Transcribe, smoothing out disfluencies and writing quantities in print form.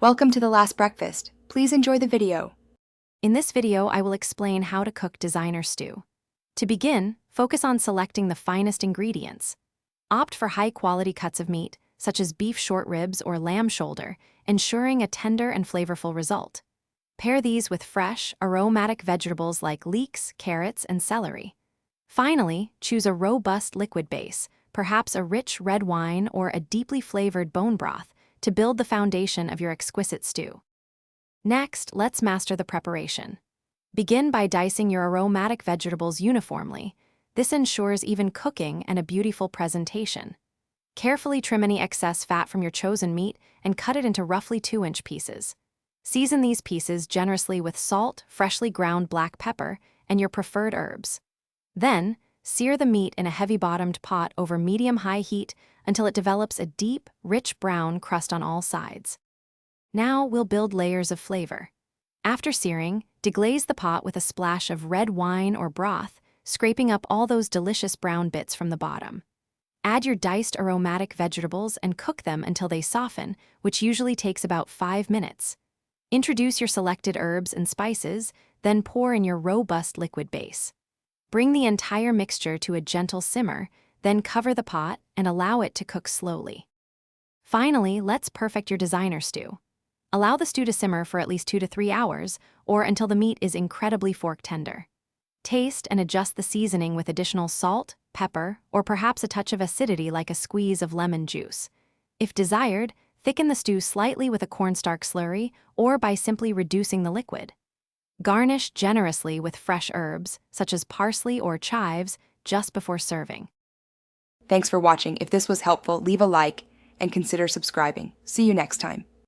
Welcome to the last breakfast. Please enjoy the video. In this video, I will explain how to cook designer stew. To begin, focus on selecting the finest ingredients. Opt for high-quality cuts of meat, such as beef short ribs or lamb shoulder, ensuring a tender and flavorful result. Pair these with fresh, aromatic vegetables like leeks, carrots, and celery. Finally, choose a robust liquid base, perhaps a rich red wine or a deeply flavored bone broth, to build the foundation of your exquisite stew. Next, let's master the preparation. Begin by dicing your aromatic vegetables uniformly. This ensures even cooking and a beautiful presentation. Carefully trim any excess fat from your chosen meat and cut it into roughly 2-inch pieces. Season these pieces generously with salt, freshly ground black pepper, and your preferred herbs. Then, sear the meat in a heavy-bottomed pot over medium-high heat until it develops a deep, rich brown crust on all sides. Now we'll build layers of flavor. After searing, deglaze the pot with a splash of red wine or broth, scraping up all those delicious brown bits from the bottom. Add your diced aromatic vegetables and cook them until they soften, which usually takes about 5 minutes. Introduce your selected herbs and spices, then pour in your robust liquid base. Bring the entire mixture to a gentle simmer, then cover the pot and allow it to cook slowly. Finally, let's perfect your designer stew. Allow the stew to simmer for at least 2 to 3 hours, or until the meat is incredibly fork tender. Taste and adjust the seasoning with additional salt, pepper, or perhaps a touch of acidity like a squeeze of lemon juice. If desired, thicken the stew slightly with a cornstarch slurry or by simply reducing the liquid. Garnish generously with fresh herbs, such as parsley or chives, just before serving. Thanks for watching. If this was helpful, leave a like and consider subscribing. See you next time.